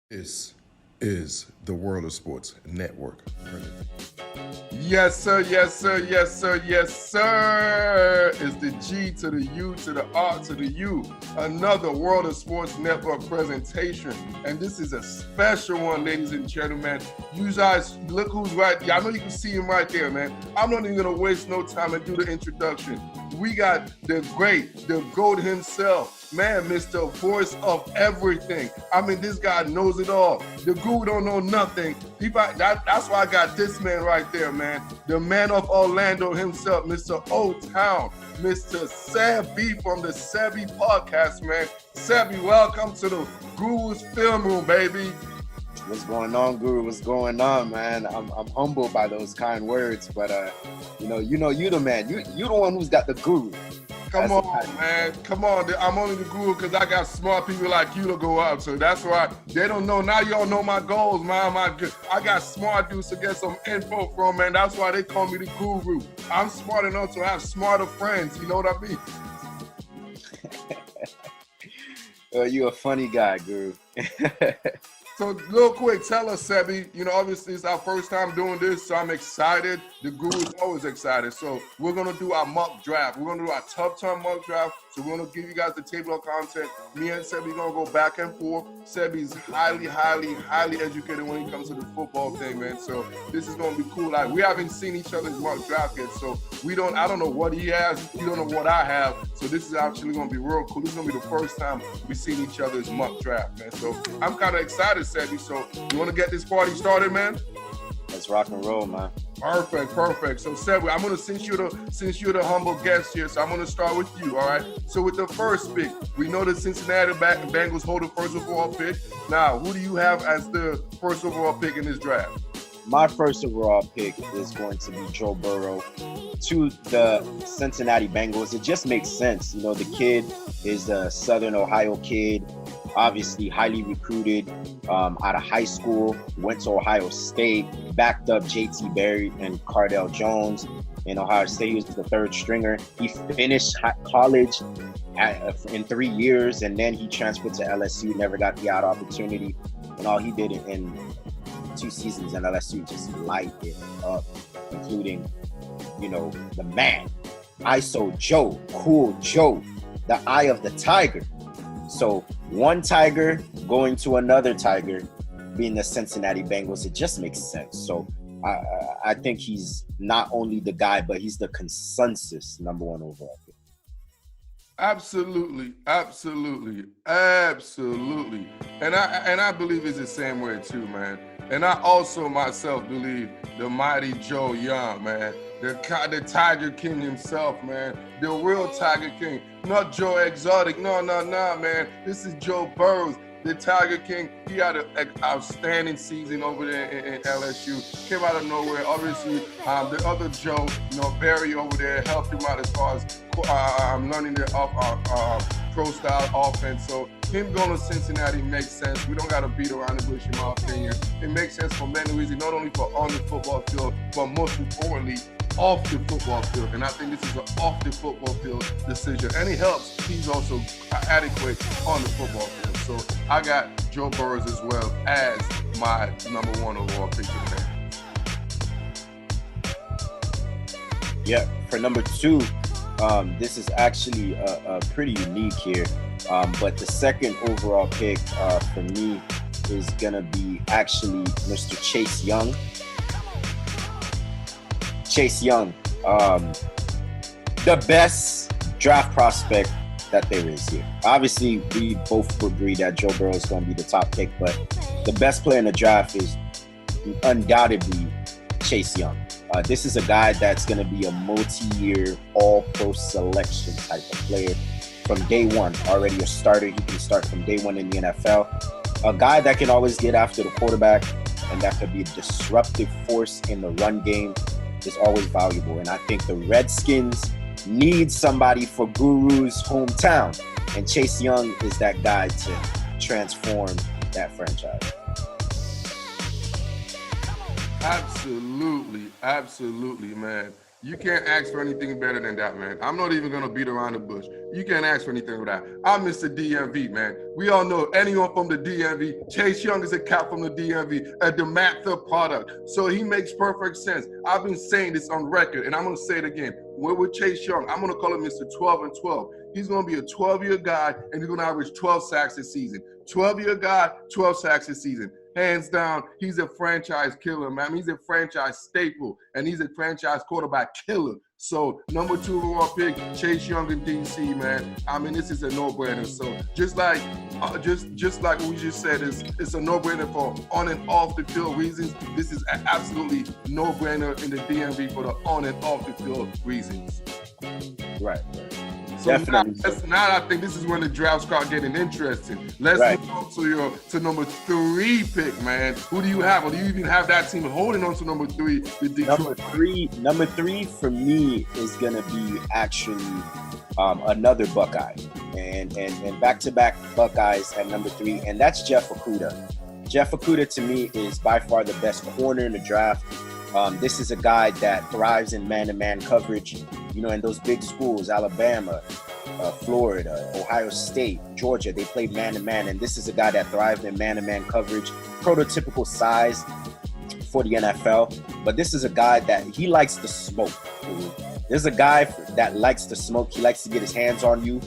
This is the World of Sports Network. Yes, sir. Yes, sir. Yes, sir. Yes, sir. It's the G to the U to the R to the U. Another World of Sports Network presentation. And this is a special one, ladies and gentlemen. You guys, look who's right there. I know you can see him right there, man. I'm not even going to waste no time and do the introduction. We got the great, the GOAT himself. Man, Mr. Voice of Everything. I mean, this guy knows it all. The guru don't know nothing. That's why I got this man right there, man. The man of Orlando himself, Mr. O-Town, Mr. Seby from the SebyPodcast, man. Seby, welcome to the Guru's Film Room, baby. What's going on, Guru? What's going on, man? I'm humbled by those kind words, but you the man. You the one who's got the guru. Come on, man. Come on. I'm only the guru because I got smart people like you to go out. So that's why they don't know. Now y'all know my goals, man. I got smart dudes to get some info from, man. That's why they call me the guru. I'm smart enough to have smarter friends. You know what I mean? You're a funny guy, Guru. So real quick, tell us, Seby, obviously it's our first time doing this, so I'm excited. The Guru's always excited. So we're going to do our mock draft. We're going to do our top 10 mock draft. So we're going to give you guys the table of content. Me and Seby going to go back and forth. Seby's highly, highly, highly educated when it comes to the football thing, man. So this is going to be cool. Like, we haven't seen each other's mock draft yet, so I don't know what he has. You don't know what I have. So this is actually going to be real cool. This is going to be the first time we've seen each other's mock draft, man. So I'm kind of excited, Seby. So you want to get this party started, man? Let's rock and roll, man. Perfect. So Seby, I'm gonna since you're the humble guest here, so I'm gonna start with you. All right. So with the first pick, we know the Cincinnati Bengals hold the first overall pick. Now, who do you have as the first overall pick in this draft? My first overall pick is going to be Joe Burrow to the Cincinnati Bengals. It just makes sense. The kid is a Southern Ohio kid, obviously highly recruited out of high school, went to Ohio State, backed up JT Barrett and Cardell Jones in Ohio State. He was the third stringer. He finished college in 3 years, and then he transferred to LSU, never got the out opportunity. And all he did in 2 seasons in LSU just light it up, including, the man, ISO Joe, Cool Joe, the eye of the tiger. So one tiger going to another tiger, being the Cincinnati Bengals, it just makes sense. So I think he's not only the guy, but he's the consensus number one overall pick. Absolutely. And I believe it's the same way too, man. And I also myself believe the mighty Joe Young, man. The Tiger King himself, man. The real Tiger King. Not Joe Exotic. No, man. This is Joe Burrow, the Tiger King. He had an outstanding season over there in LSU. Came out of nowhere. Obviously, the other Joe, Barry over there helped him out as far as learning the pro-style offense. So him going to Cincinnati makes sense. We don't got to beat around the bush, in my opinion. It makes sense for many reasons, not only for on the football field, but most importantly, off the football field. And I think this is an off the football field decision. And it helps. He's also adequate on the football field. So I got Joe Burrow as well as my number one overall pick today. Yeah, for number 2, this is actually a pretty unique here. But the second overall pick for me is going to be actually Mr. Chase Young. Chase Young, the best draft prospect that there is here. Obviously, we both agree that Joe Burrow is going to be the top pick, but the best player in the draft is undoubtedly Chase Young. This is a guy that's going to be a multi-year all-pro selection type of player from day one. Already a starter. He can start from day one in the NFL. A guy that can always get after the quarterback and that could be a disruptive force in the run game is always valuable. And I think the Redskins need somebody for Guru's hometown. And Chase Young is that guy to transform that franchise. Absolutely, man. You can't ask for anything better than that, man. I'm not even gonna beat around the bush. You can't ask for anything with that. I'm Mr. DMV, man. We all know anyone from the DMV. Chase Young is a cat from the DMV, a DeMatha product. So he makes perfect sense. I've been saying this on record, and I'm gonna say it again. With Chase Young, I'm gonna call him Mr. 12 and 12. He's gonna be a 12-year guy, and he's gonna average 12 sacks this season. 12-year guy, 12 sacks this season. Hands down, he's a franchise killer, man. He's a franchise staple, and he's a franchise quarterback killer. So, number 2 overall pick, Chase Young in DC, man. I mean, this is a no-brainer. So, just like what we just said, it's a no-brainer for on and off the field reasons. This is an absolutely no-brainer in the DMV for the on and off the field reasons. Right. So Definitely. now I think this is when the draft start getting interesting. Let's move on to number 3 pick, man. Who do you have? Or do you even have that team holding on to number 3? Number three for me is gonna be actually another Buckeye, and back-to-back Buckeyes at number 3, and that's Jeff Okudah. Jeff Okudah to me is by far the best corner in the draft. This is a guy that thrives in man-to-man coverage, you know, in those big schools, Alabama, Florida, Ohio State, Georgia, they played man-to-man, and this is a guy that thrived in man-to-man coverage, prototypical size for the NFL, but this is a guy that he likes to smoke. There's a guy that likes to smoke. He likes to get his hands on you,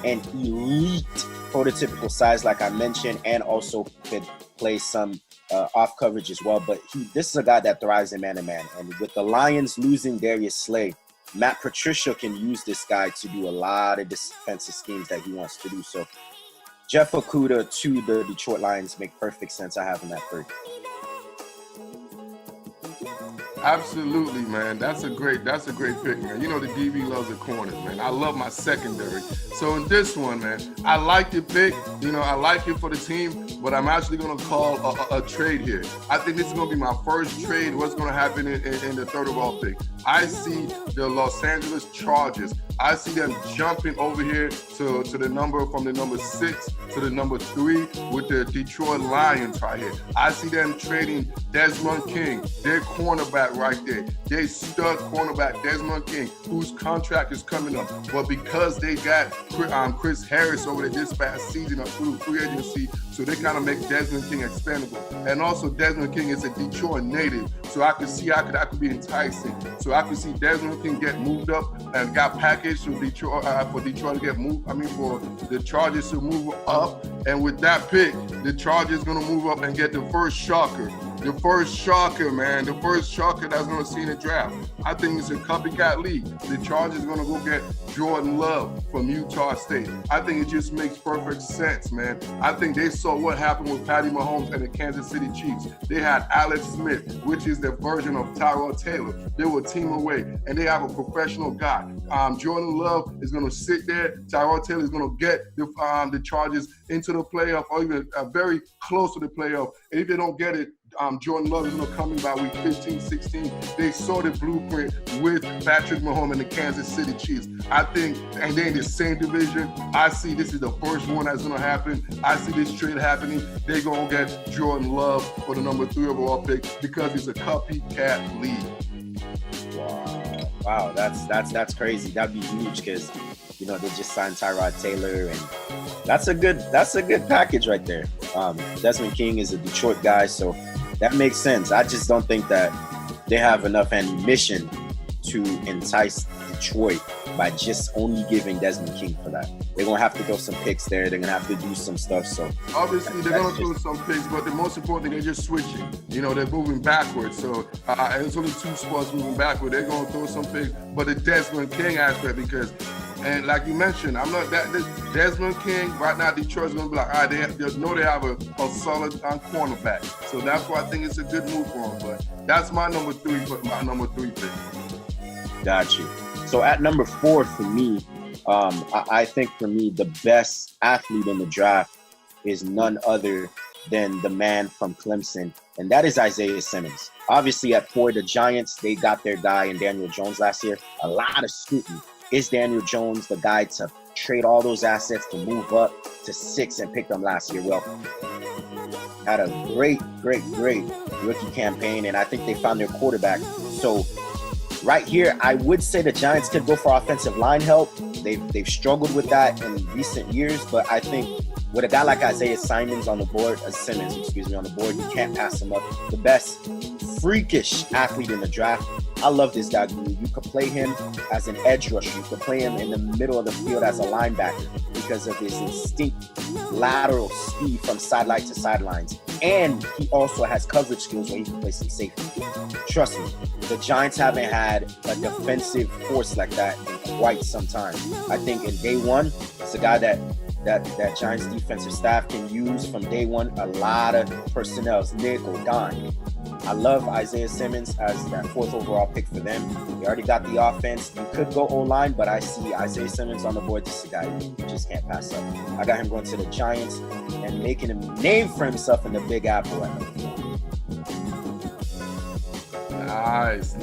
and elite prototypical size, like I mentioned, and also could play some off coverage as well. But this is a guy that thrives in man-to-man. And with the Lions losing Darius Slay, Matt Patricia can use this guy to do a lot of defensive schemes that he wants to do. So Jeff Okudah to the Detroit Lions make perfect sense. I have him at 3. Absolutely, man. That's a great pick, man. You know the DB loves the corners, man. I love my secondary. So in this one, man, I like the pick. You know, I like it for the team, but I'm actually going to call a trade here. I think this is going to be my first trade. What's going to happen in the 3rd overall pick? I see the Los Angeles Chargers. I see them jumping over here to the number from the number 6 to the number 3 with the Detroit Lions right here. I see them trading Desmond King, their cornerback right there. They stud cornerback Desmond King, whose contract is coming up. But because they got Chris Harris over there this past season through free agency, so they kind of make Desmond King expendable. And also Desmond King is a Detroit native, so I could see that could be enticing. So I could see Desmond King get moved up and got packaged for Detroit to get moved. I mean, for the Chargers to move up. And with that pick, the Chargers gonna move up and get the first shocker. The first shocker, man. The first shocker that's going to see in the draft. I think it's a copycat league. The Chargers going to go get Jordan Love from Utah State. I think it just makes perfect sense, man. I think they saw what happened with Patty Mahomes and the Kansas City Chiefs. They had Alex Smith, which is the version of Tyrod Taylor. They were a team away, and they have a professional guy. Jordan Love is going to sit there. Tyrod Taylor is going to get the Chargers into the playoff, or even very close to the playoff. And if they don't get it, Jordan Love is going to come in by week 15, 16. They saw the blueprint with Patrick Mahomes and the Kansas City Chiefs. I think, and they're in the same division. I see this is the first one that's going to happen. I see this trade happening. They're going to get Jordan Love for the number 3 overall pick because it's a copycat league. Wow, that's crazy. That'd be huge because, you know, they just signed Tyrod Taylor, and that's a good package right there. Desmond King is a Detroit guy, so that makes sense. I just don't think that they have enough ammunition to entice Detroit by just only giving Desmond King for that. They're going to have to throw some picks there. They're going to have to do some stuff. So obviously they're going to throw some picks, but the most important thing, they're just switching. You know, they're moving backwards. So it's only 2 spots moving backward. They're going to throw some picks, but the Desmond King aspect, because, and like you mentioned, I'm not that this Desmond King right now. Detroit's gonna be like, all right, they know they have a solid cornerback, so that's why I think it's a good move for them. But that's my number 3, but my number 3 pick. Got you. So at number 4 for me, I think for me the best athlete in the draft is none other than the man from Clemson, and that is Isaiah Simmons. Obviously, at 4, the Giants, they got their guy in Daniel Jones last year. A lot of scrutiny. Is Daniel Jones the guy to trade all those assets to move up to 6 and pick them last year? Well, had a great rookie campaign, and I think they found their quarterback. So right here, I would say the Giants could go for offensive line help. They've struggled with that in recent years, but I think with a guy like Simmons on the board, you can't pass him up. The best freakish athlete in the draft. I love this guy, Guru. You could play him as an edge rusher. You could play him in the middle of the field as a linebacker because of his instinct lateral speed from sideline to sidelines. And he also has coverage skills where he can play some safety. Trust me, the Giants haven't had a defensive force like that in quite some time. I think in day one, it's a guy that Giants defensive staff can use from day one. A lot of personnel, nickel, dime. I love Isaiah Simmons as that 4th overall pick for them. They already got the offense. You could go O-line, but I see Isaiah Simmons on the board. This is a guy you just can't pass up. I got him going to the Giants and making him name for himself in the Big Apple at number 4. Nice.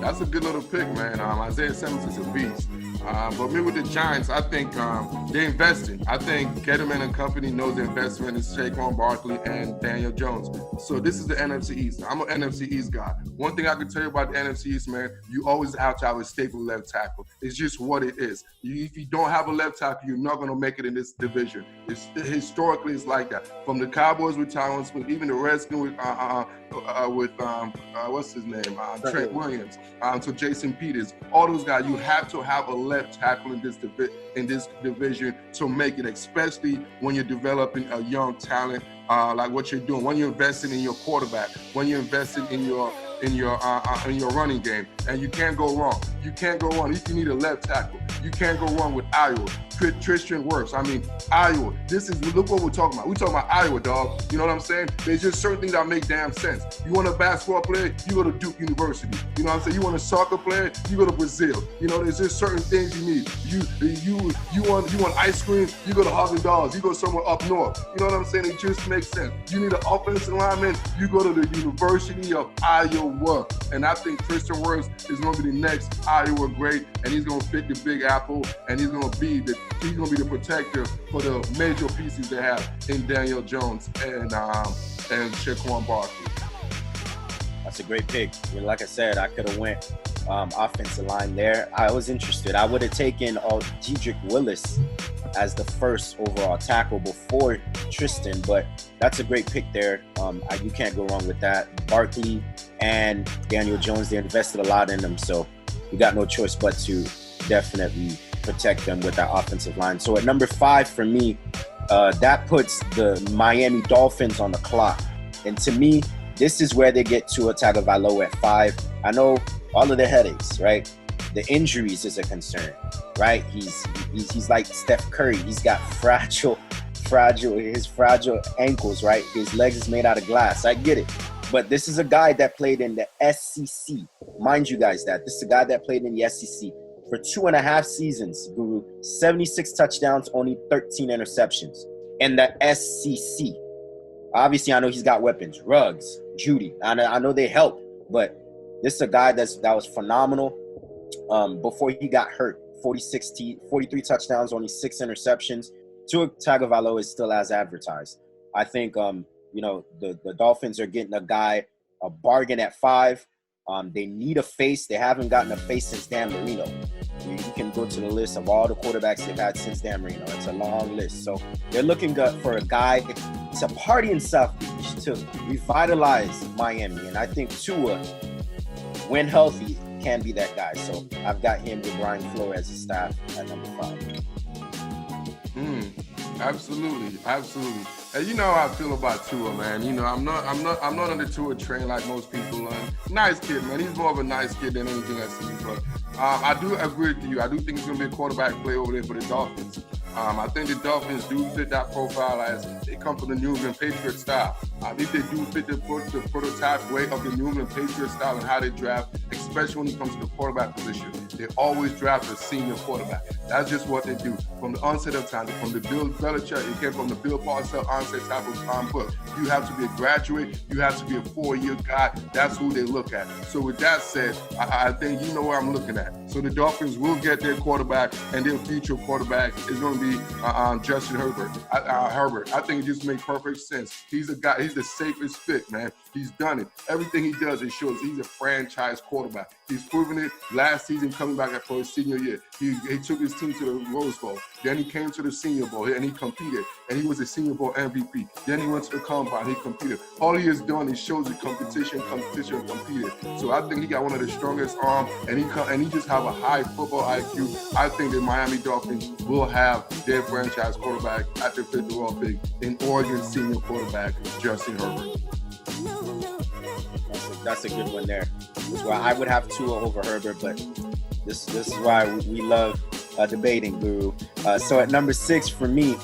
That's a good little pick, man. Isaiah Simmons is a beast. But me with the Giants, I think they're investing. I think Gettleman and company knows the investment is Saquon Barkley and Daniel Jones. So this is the NFC East. I'm an NFC East guy. One thing I can tell you about the NFC East, man, you always have to have a stable left tackle. It's just what it is. If you don't have a left tackle, you're not going to make it in this division. Historically, it's like that. From the Cowboys with Tyron Smith, even the Redskins with what's his name, Trent Williams, to Jason Peters. All those guys, you have to have a left tackle in this division to make it, especially when you're developing a young talent like what you're doing. When you're investing in your quarterback, when you're investing in your running game, and you can't go wrong. You can't go wrong if you need a left tackle. You can't go wrong with Iowa. Tristan Wirfs. Iowa. Look what we're talking about. We're talking about Iowa, dog. You know what I'm saying? There's just certain things that make damn sense. You want a basketball player, you go to Duke University. You know what I'm saying? You want a soccer player, you go to Brazil. You know, there's just certain things you need. You want ice cream, you go to Haagen-Dazs. You go somewhere up north. You know what I'm saying? It just makes sense. You need an offensive lineman, you go to the University of Iowa. And I think Tristan Wirfs is going to be the next Iowa great, and he's going to fit the Big Apple, and he's going to be the protector for the major pieces they have in Daniel Jones and Saquon Barkley. That's a great pick. Like I said, I could have went offensive line there. I was interested. I would have taken Jedrick Wills as the first overall tackle before Tristan, but that's a great pick there. You can't go wrong with that. Barkley and Daniel Jones, they invested a lot in them, so you got no choice but to definitely protect them with that offensive line. So at number 5 for me, that puts the Miami Dolphins on the clock. And to me, this is where they get Tua Tagovailoa at 5. I know all of the headaches, right? The injuries is a concern, right? He's like Steph Curry. He's got fragile ankles, right? His legs is made out of glass. I get it. But this is a guy that played in the SEC. Mind you guys that. This is a guy that played in the SEC for 2.5 seasons, Guru. 76 touchdowns, only 13 interceptions. In the SEC. Obviously, I know he's got weapons. Ruggs, Judy. I know they help. But this is a guy that was phenomenal before he got hurt. 43 touchdowns, only 6 interceptions. Tua Tagovailoa is still as advertised. I think, the Dolphins are getting a bargain at 5. They need a face. They haven't gotten a face since Dan Marino. You can go to the list of all the quarterbacks they've had since Dan Marino. It's a long list. So they're looking for a guy to party in South Beach, to revitalize Miami. And I think Tua, when healthy, can be that guy. So I've got him with Brian Flores' staff at number 5. Absolutely. And you know how I feel about Tua, man. You know, I'm not on the Tua train like most people. Nice kid, man. He's more of a nice kid than anything I see. But I do agree with you. I do think he's going to be a quarterback play over there for the Dolphins. I think the Dolphins do fit that profile as they come from the New England Patriot style. I think they do fit the prototype way of the New England Patriot style and how they draft, especially when it comes to the quarterback position. They always draft a senior quarterback. That's just what they do. From the onset of time, from the Bill Belichick, it came from the Bill Parcells onset type of book. You have to be a graduate. You have to be a 4-year guy. That's who they look at. So with that said, I think you know where I'm looking at. So the Dolphins will get their quarterback, and their future quarterback is going to be Justin Herbert. I think it just makes perfect sense. He's the safest fit, man. He's done it. Everything he does, it shows he's a franchise quarterback. He's proven it last season coming back for his senior year. He took his team to the Rose Bowl. Then he came to the Senior Bowl and he competed. And he was a Senior Bowl MVP. Then he went to the Combine. He competed. All he has done is shows you competition, competed. So I think he got one of the strongest arms, and he just have a high football IQ. I think the Miami Dolphins will have their franchise quarterback at the 5th overall pick in Oregon senior quarterback Justin Herbert. That's a good one there. That's why I would have Tua over Herbert, but this is why we love debating, Guru. So at number 6 for me,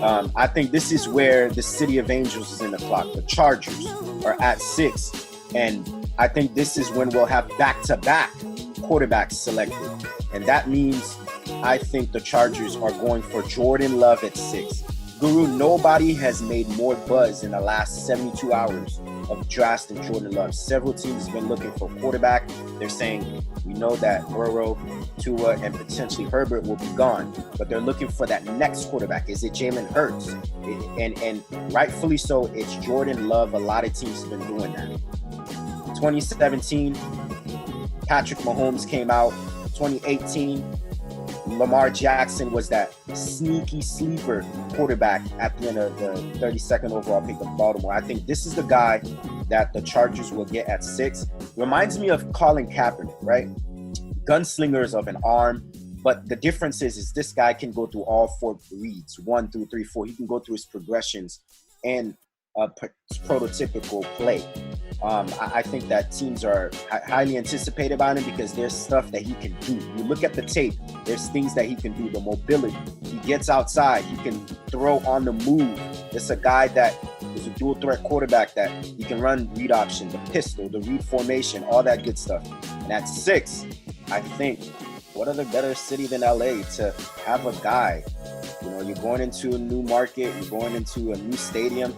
I think this is where the City of Angels is in the clock. The Chargers are at 6, and I think this is when we'll have back-to-back quarterbacks selected, and that means I think the Chargers are going for Jordan Love at 6. Guru, nobody has made more buzz in the last 72 hours of drafting Jordan Love. Several teams have been looking for a quarterback. They're saying, we know that Burrow, Tua, and potentially Herbert will be gone, but they're looking for that next quarterback. Is it Jalen Hurts? And rightfully so, it's Jordan Love. A lot of teams have been doing that. 2017, Patrick Mahomes came out. 2018, Lamar Jackson was that sneaky sleeper quarterback at the end of the 32nd overall pick of Baltimore. I think this is the guy that the Chargers will get at 6. Reminds me of Colin Kaepernick, right? Gunslingers of an arm, but the difference is this guy can go through all 4 reads, 1, 2, 3, 4. He can go through his progressions and prototypical play. I think that teams are highly anticipated about him because there's stuff that he can do. You look at the tape, there's things that he can do. The mobility, he gets outside, he can throw on the move. It's a guy that is a dual threat quarterback that he can run read option, the pistol, the read formation, all that good stuff. And at 6, I think, what other better city than LA to have a guy? You know, you're going into a new market, you're going into a new stadium.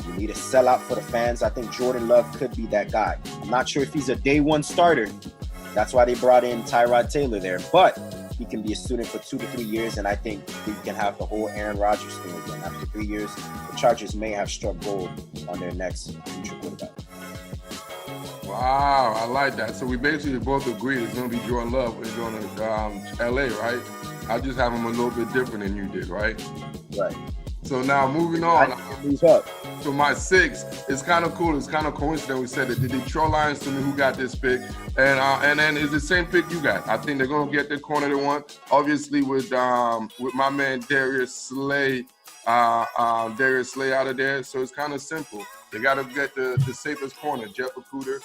You need to sell out for the fans. I think Jordan Love could be that guy. I'm not sure if he's a day 1 starter. That's why they brought in Tyrod Taylor there. But he can be a student for 2 to 3 years, and I think he can have the whole Aaron Rodgers thing again. After 3 years, the Chargers may have struck gold on their next future quarterback. Wow, I like that. So we basically both agree it's going to be Jordan Love. It's going to LA, right? I just have him a little bit different than you did, right? Right. So now moving on. Who's up? So my 6, it's kind of cool. It's kind of coincidental. We said that the Detroit Lions to me who got this pick, and then it's the same pick you got. I think they're gonna get the corner they want. Obviously with my man Darius Slay out of there. So it's kind of simple. They got to get the safest corner, Jeff Okudah.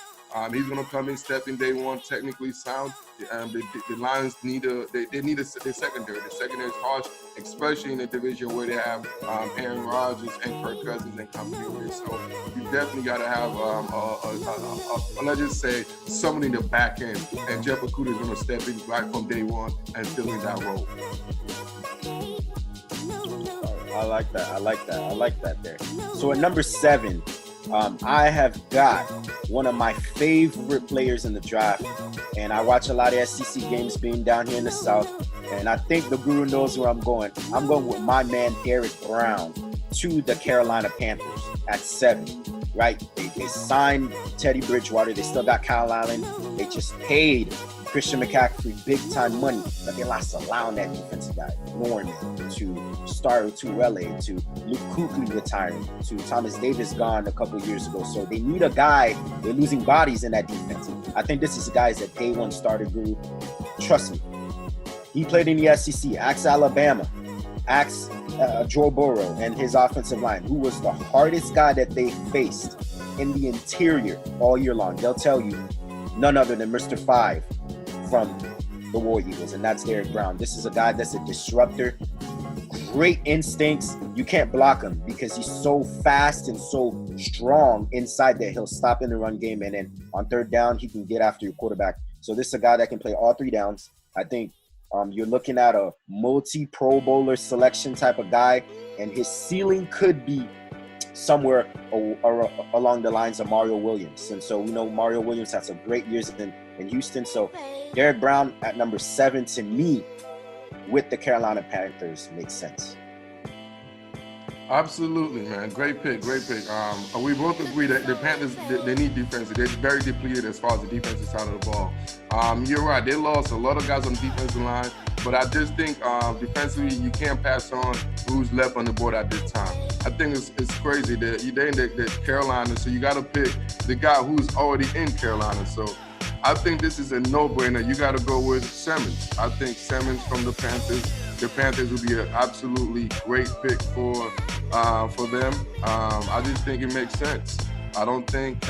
He's gonna come in stepping day 1, technically sound. The Lions need the secondary. The secondary is harsh, especially in a division where they have Aaron Rodgers and Kirk Cousins and company with. So you definitely got to have let's just say somebody in the back end, and Jeff Okudah is gonna step in right from day 1 and fill in that role. I like that there. So at number 7, I have got one of my favorite players in the draft, and I watch a lot of SEC games being down here in the South, and I think the Guru knows where I'm going. I'm going with my man Derrick Brown to the Carolina Panthers at 7, right? They signed Teddy Bridgewater. They still got Kyle Allen. They just paid Christian McCaffrey big-time money, but they lost allowing that defensive guy, Norman, to start to LA, to Luke Kuechly retiring, to Thomas Davis gone a couple years ago. So they need a guy. They're losing bodies in that defense. I think this is a guy that day 1 starter group. Trust me. He played in the SEC. Ask Alabama. Ask Joe Burrow and his offensive line, who was the hardest guy that they faced in the interior all year long. They'll tell you none other than Mr. 5 from the War Eagles, and that's Derrick Brown. This is a guy that's a disruptor. Great instincts. You can't block him because he's so fast and so strong inside that he'll stop in the run game, and then on 3rd down, he can get after your quarterback. So this is a guy that can play all 3 downs. I think you're looking at a multi-Pro Bowler selection type of guy, and his ceiling could be somewhere along the lines of Mario Williams. And so we know Mario Williams had some great years in Houston. So Derrick Brown at number 7 to me with the Carolina Panthers makes sense. Absolutely, man. Great pick, great pick. We both agree that the Panthers, they need defense. They're very depleted as far as the defensive side of the ball. You're right. They lost a lot of guys on the defensive line, but I just think defensively, you can't pass on who's left on the board at this time. I think it's crazy that they're in the Carolina, so you got to pick the guy who's already in Carolina. So I think this is a no-brainer. You got to go with Simmons. I think Simmons from the Panthers. The Panthers would be an absolutely great pick for them. I just think it makes sense. I think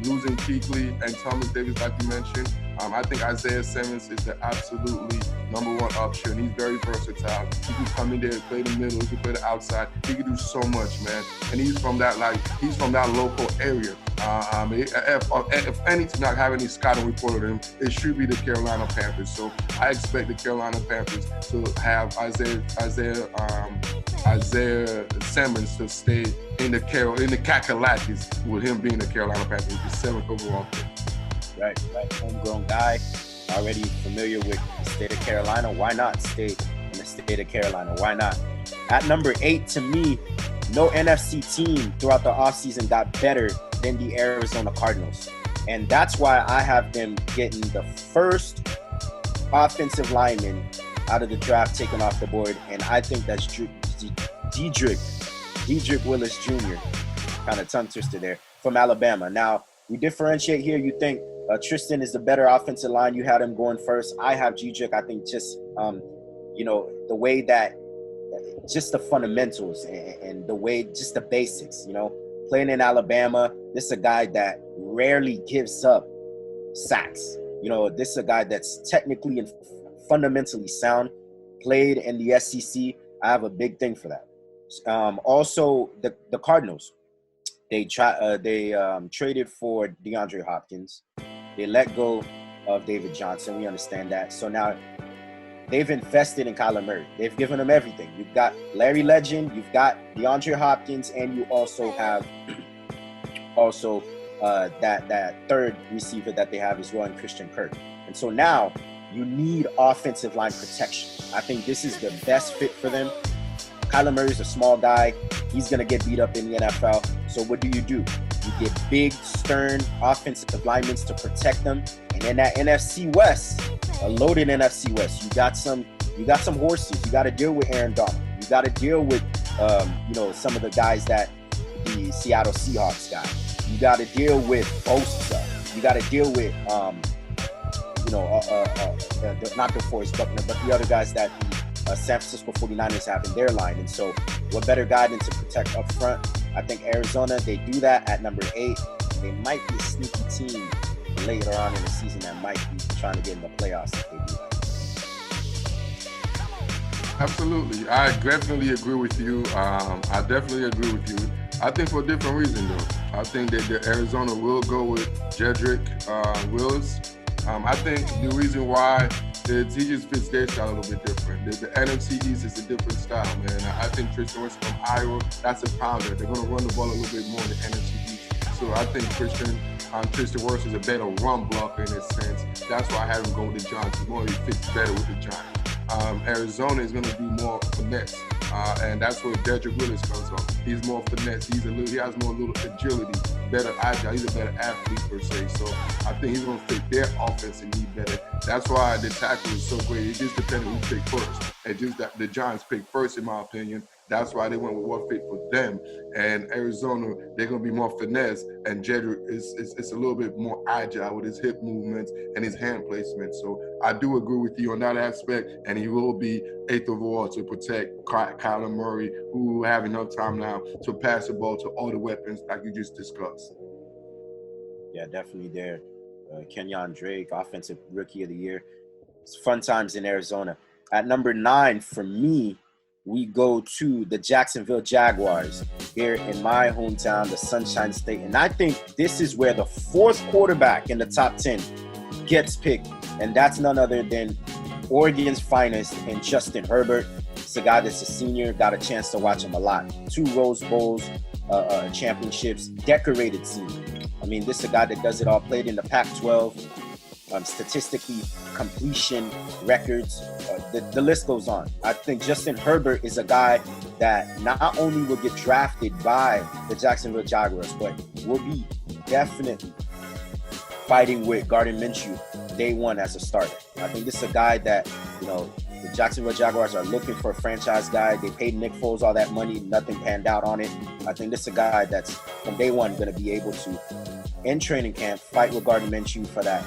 losing Kuechly and Thomas Davis, like you mentioned, I think Isaiah Simmons is the absolutely number one option. He's very versatile. He can come in there and play the middle. He can play the outside. He can do so much, man. And he's from that local area. If any to not have any scouting report on him, it should be the Carolina Panthers. So I expect the Carolina Panthers to have Isaiah Simmons to stay in the Kakalakis with him being the Carolina Panthers, the 7th overall pick. Right. Homegrown guy, already familiar with the state of Carolina. Why not stay in the state of Carolina? Why not? At number 8, to me, no NFC team throughout the offseason got better than the Arizona Cardinals. And that's why I have them getting the first offensive lineman out of the draft taken off the board. And I think that's Jedrick Wills Jr. Kind of tongue twister there, from Alabama. Now, we differentiate here. You think Tristan is the better offensive line. You had him going first. I have Jedrick. I think just, the way that, just the fundamentals and the way, just the basics, playing in Alabama, this is a guy that rarely gives up sacks. This is a guy that's technically and fundamentally sound, played in the SEC. I have a big thing for that. Also, the Cardinals, they traded for DeAndre Hopkins. They let go of David Johnson. We understand that. So now they've invested in Kyler Murray. They've given him everything. You've got Larry Legend, you've got DeAndre Hopkins, and you also have that third receiver that they have is Rowan Christian Kirk. And so now you need offensive line protection. I think this is the best fit for them. Kyler Murray's a small guy. He's going to get beat up in the NFL. So what do? You get big, stern offensive linemen to protect them. And in that NFC West, a loaded NFC West, you got some horses. You got to deal with Aaron Donald. You got to deal with, some of the guys that the Seattle Seahawks got. You got to deal with Bosa. You got to deal with, not DeForest Buckner, but the other guys that the San Francisco 49ers have in their line. And so what better guy than to protect up front? I think Arizona, they do that at number 8. They might be a sneaky team later on in the season that might be trying to get in the playoffs if they do that. Absolutely. I definitely agree with you. I think for a different reason, though. I think that the Arizona will go with Jedrick Wills. I think the reason why he just fits their style a little bit different. The NFC East is a different style, man. I think Tristan Wirfs from Iowa, that's a pounder. They're going to run the ball a little bit more in the NFC East. So I think Tristan Wirfs is a better run blocker in a sense. That's why I had him go with the Giants. He fits better with the Giants. Arizona is going to do more finesse, and that's where Jedrick Wills comes from. He's more finesse. He has more little agility, better agile. He's a better athlete per se. So I think he's going to fit their offense and need better. That's why the tackle is so great. It just depends on who picked first. And just that the Giants picked first, in my opinion. That's why they went with what fit for them. And Arizona, they're going to be more finesse. And Jedrick is a little bit more agile with his hip movements and his hand placement. So I do agree with you on that aspect. And he will be 8th overall to protect Kyler Murray, who will have enough time now to pass the ball to all the weapons like you just discussed. Yeah, definitely there. Kenyon Drake, Offensive Rookie of the Year. It's fun times in Arizona. At number 9, for me, we go to the Jacksonville Jaguars here in my hometown, the Sunshine State. And I think this is where the 4th quarterback in the top 10 gets picked. And that's none other than Oregon's finest and Justin Herbert. It's a guy that's a senior, got a chance to watch him a lot. 2 Rose Bowls, championships, decorated senior. I mean, this is a guy that does it all, played in the Pac-12, statistically completion records. The list goes on. I think Justin Herbert is a guy that not only will get drafted by the Jacksonville Jaguars, but will be definitely fighting with Gardner Minshew day one as a starter. I think this is a guy that, the Jacksonville Jaguars are looking for a franchise guy. They paid Nick Foles all that money. Nothing panned out on it. I think this is a guy that's from day one going to be able to, in training camp, fight with Gardner Minshew for that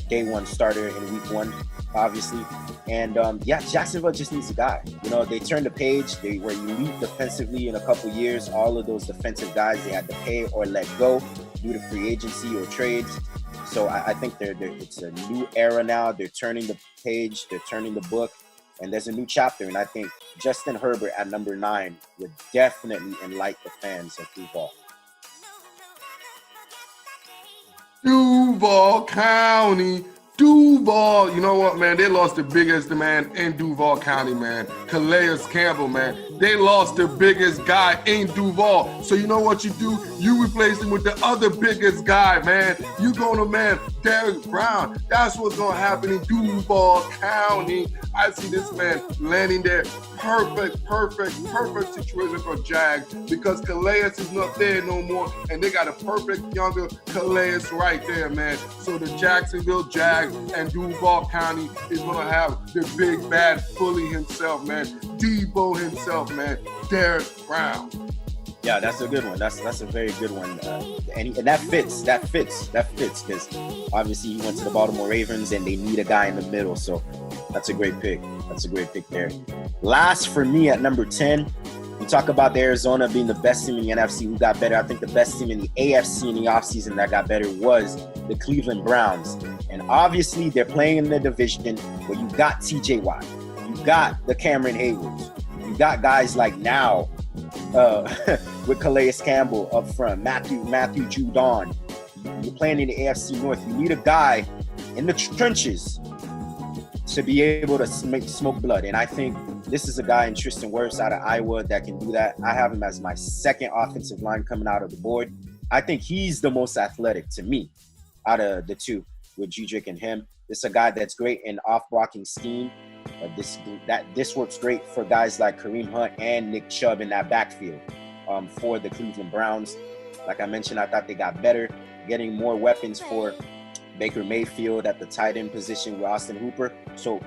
day one starter in week one, obviously. And Jacksonville just needs a guy. They turned the page. They were elite defensively in a couple years. All of those defensive guys they had to pay or let go due to free agency or trades. So I think it's a new era now. They're turning the page. They're turning the book. And there's a new chapter. And I think Justin Herbert at number 9 would definitely enlighten the fans of Duval. Duval County. Duval, you know what, man? They lost the biggest man in Duval County, man. Calais Campbell, man. They lost the biggest guy in Duval. So you know what you do? You replace him with the other biggest guy, man. You going to, man, Derrick Brown. That's what's going to happen in Duval County. I see this man landing there. Perfect situation for Jags because Calais is not there no more, and they got a perfect younger Calais right there, man. So the Jacksonville Jags and Duval County is going to have the big bad bully himself, man. Debo himself, man. Derrick Brown. Yeah, that's a good one. That's a very good one. And that fits because obviously he went to the Baltimore Ravens and they need a guy in the middle. So that's a great pick. That's a great pick there. Last for me at number 10, we talk about the Arizona being the best team in the NFC who got better. I think the best team in the AFC in the offseason that got better was the Cleveland Browns. And obviously they're playing in the division where you got TJ Watt, you got the Cameron Haywards, you got guys like now with Calais Campbell up front, Matthew Judon. You're playing in the AFC North. You need a guy in the trenches to be able to smoke blood. And I think this is a guy in Tristan Wirfs out of Iowa that can do that. I have him as my second offensive line coming out of the board. I think he's the most athletic to me out of the two with Jedrick and him. This is a guy that's great in off-blocking scheme. This works great for guys like Kareem Hunt and Nick Chubb in that backfield for the Cleveland Browns. Like I mentioned, I thought they got better, getting more weapons for Baker Mayfield at the tight end position with Austin Hooper. So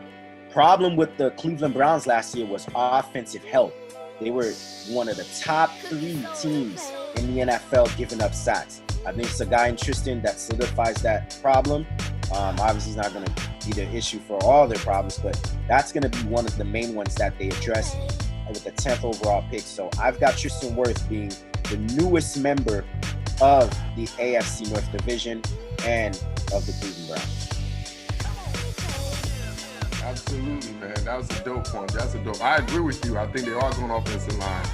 problem with the Cleveland Browns last year was offensive help. They were one of the top 3 teams in the NFL giving up sacks. I think it's a guy in Tristan that solidifies that problem. Obviously, it's not going to be the issue for all their problems, but that's going to be one of the main ones that they address with the 10th overall pick. So I've got Tristan Wirfs being the newest member of the AFC North Division and of the Cleveland Browns. Absolutely, man. That was a dope one. That's a dope. I agree with you. I think they are going offensive line.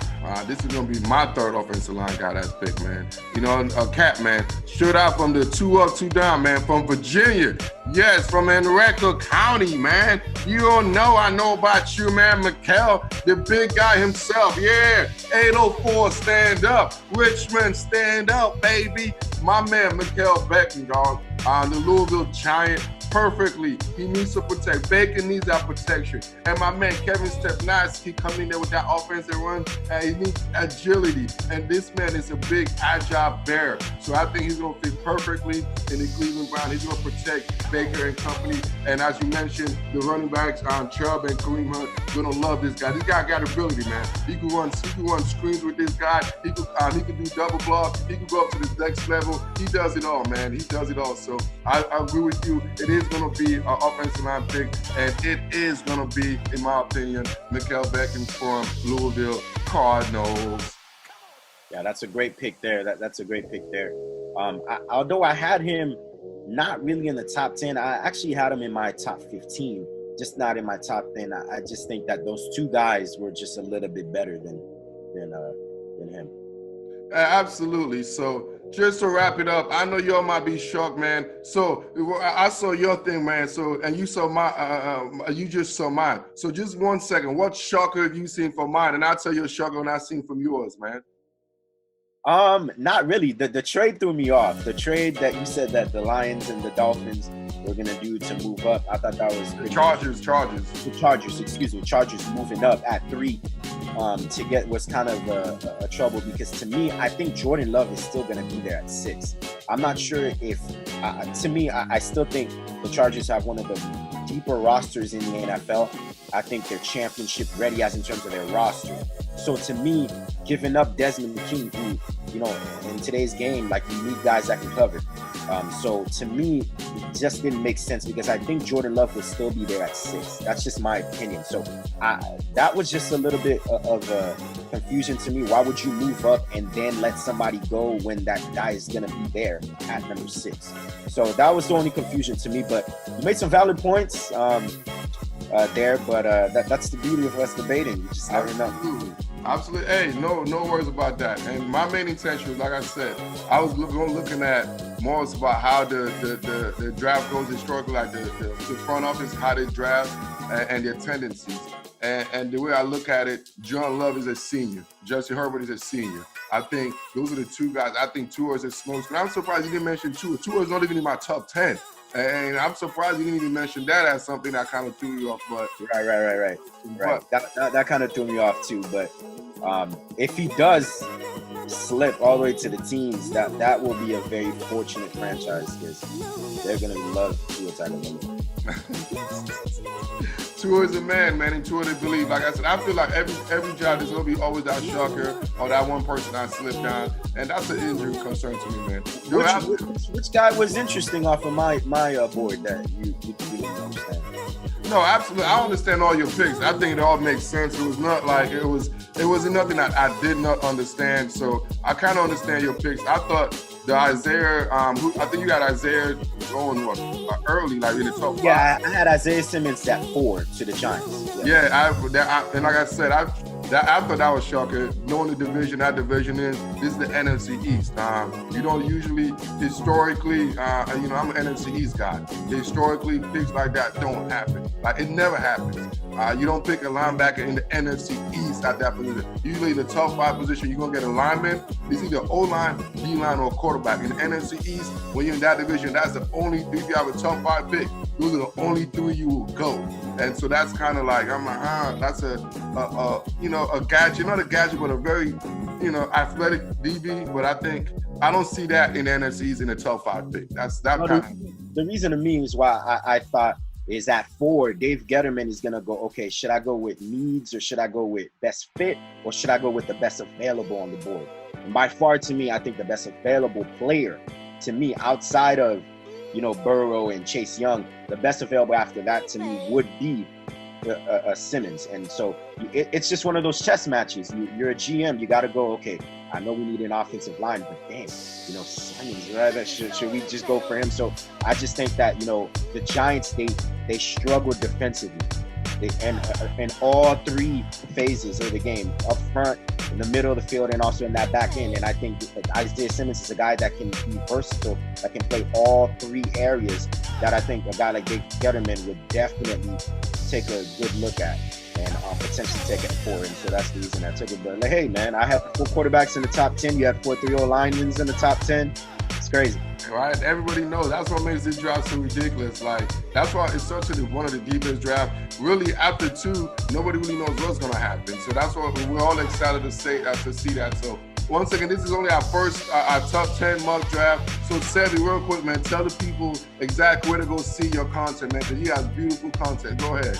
This is going to be my third offensive line guy that's picked, man. A cat, man. Straight out from the 2 up, 2 down, man. From Virginia. Yes, from Henrico County, man. You don't know. I know about you, man. Mikkel, the big guy himself. Yeah. 804, stand up. Richmond, stand up, baby. My man, Mikkel Becton, dog. The Louisville Giant. Perfectly. He needs to protect. Baker needs that protection. And my man Kevin Stefanski coming in there with that offensive run, and he needs agility. And this man is a big, agile bear. So I think he's going to fit perfectly in the Cleveland Browns. He's going to protect Baker and company. And as you mentioned, the running backs, Chubb and Kareem Hunt, going to love this guy. This guy got ability, man. He can run screens with this guy. He can do double block. He can go up to the next level. He does it all, man. He does it all. So I agree with you. It is going to be an offensive line pick, and it is going to be, in my opinion, Mikkel Becton from Louisville Cardinals. Yeah, that's a great pick there. That's a great pick there. Although I had him not really in the top 10, I actually had him in my top 15, just not in my top 10. I just think that those two guys were just a little bit better than him. Absolutely. So just to wrap it up, I know y'all might be shocked, man. So I saw your thing, man. So, and you saw you just saw mine. So just 1 second, what shocker have you seen from mine? And I'll tell you a shocker when I seen from yours, man. Not really. The trade threw me off. The trade that you said that the Lions and the Dolphins were gonna do to move up, I thought that was the Chargers. The Chargers, excuse me, Chargers moving up at 3 to get was kind of a trouble, because to me, I think Jordan Love is still gonna be there at 6. I'm not sure if, to me, I still think the Chargers have one of the deeper rosters in the NFL. I think they're championship ready as in terms of their roster. So to me, giving up Desmond King, who, you know, in today's game, like, you need guys that can cover. So to me, it just didn't make sense, because I think Jordan Love would still be there at 6. That's just my opinion. So that was just a little bit of a confusion to me. Why would you move up and then let somebody go when that guy is going to be there at number 6? So that was the only confusion to me. But you made some valid points there. But that's the beauty of us debating. You just never know. Absolutely. Hey, no worries about that. And my main intention was, like I said, I was looking at more about how the draft goes historically, like the front office, how they draft, and their tendencies. And the way I look at it, John Love is a senior. Justin Herbert is a senior. I think those are the two guys. I think Tua is a smoke. And I'm surprised you didn't mention Tua. Tua is not even in my top 10. And I'm surprised you didn't even mention that as something that kind of threw you off. But right. That kind of threw me off too. But if he does slip all the way to the teens, that will be a very fortunate franchise, because they're gonna love Tua Tagovailoa. Tua is a man, and Tua they believe. Like I said, I feel like every job there's gonna be always that shocker or that one person that slipped down, and that's an injury concern to me, man. Which guy was interesting off of my board that you didn't understand? No, absolutely. I understand all your picks. I think it all makes sense. It was not like it wasn't nothing that I did not understand. So I kind of understand your picks. I thought the Isaiah, I think you got Isaiah going early, like in the top 5. Yeah, I had Isaiah Simmons at 4 to the Giants. Yeah, and like I said, I thought that was shocking. Knowing the division, that division is, this is the NFC East. You don't usually, historically, I'm an NFC East guy. Historically, things like that don't happen. Like, it never happens. You don't pick a linebacker in the NFC East at that position. Usually in the top 5 position, you're going to get a lineman. It's either O-line, D-line, or quarterback. In the NFC East, when you're in that division, that's the only, if you have a top 5 pick, those are the only 3 you will go. And so that's kind of like, I'm like, that's a gadget, not a gadget, but a very, athletic DB. But I don't see that in the NFC East in the top 5 pick. The reason to me is why I thought is at 4, Dave Getterman is going to go, okay, should I go with needs, or should I go with best fit, or should I go with the best available on the board? And by far, to me, I think the best available player, to me, outside of, Burrow and Chase Young, the best available after that, to me, would be Simmons. And so it's just one of those chess matches. You're a GM, you got to go, okay, I know we need an offensive line, but damn, Simmons, right? Should we just go for him? So I just think that, the Giants, they struggle defensively. In all 3 phases of the game, up front, in the middle of the field, and also in that back end. And I think Isaiah Simmons is a guy that can be versatile, that can play all 3 areas, that I think a guy like Dave Getterman would definitely take a good look at and potentially take it 4. And so that's the reason I took it. But hey, man, I have 4 quarterbacks in the top 10. You have 4 3-0 linemen in the top 10. It's crazy. Right, everybody knows. That's what makes this draft so ridiculous. Like, that's why it's such one of the deepest drafts. Really, after 2, nobody really knows what's going to happen. So that's why we're all excited to see that. So once again, this is only our first, our top 10 mock draft. So Seby, real quick, man, tell the people exactly where to go see your content, man, because you have beautiful content. Go ahead.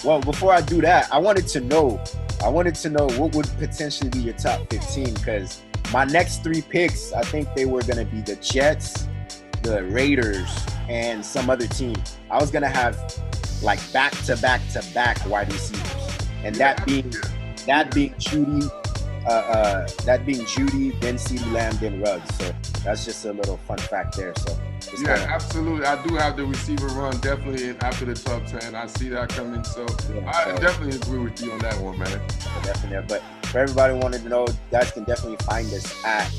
Well, before I do that, I wanted to know what would potentially be your top 15, because my next 3 picks, I think they were going to be the Jets, the Raiders, and some other team. I was going to have like back-to-back-to-back wide receivers. And that being Judy, then CeeDee Lamb, then Ruggs. So that's just a little fun fact there. So absolutely. I do have the receiver run definitely after the top 10. I see that coming. So I definitely agree with you on that one, man. Definitely. But for everybody who wanted to know, you guys can definitely find us at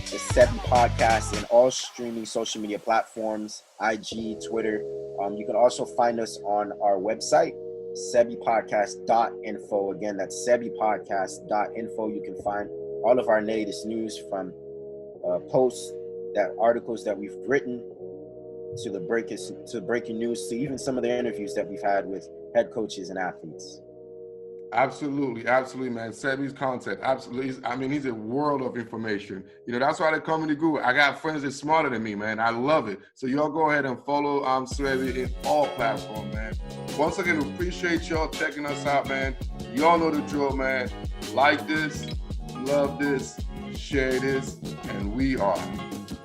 the SebyPodcast in all streaming social media platforms, IG, Twitter. You can also find us on our website, SebyPodcast.info. Again, that's SebyPodcast.info. You can find all of our latest news from posts, articles that we've written, to the breaking news, to even some of the interviews that we've had with head coaches and athletes. Absolutely, man. Seby's content, absolutely. I mean, he's a world of information. You know, that's why they call me the guru. I got friends that's smarter than me, man. I love it. So y'all go ahead and follow Seby in all platforms, man. Once again, we appreciate y'all checking us out, man. Y'all know the drill, man. Like this, love this, share this, and we are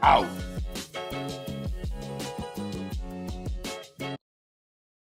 out.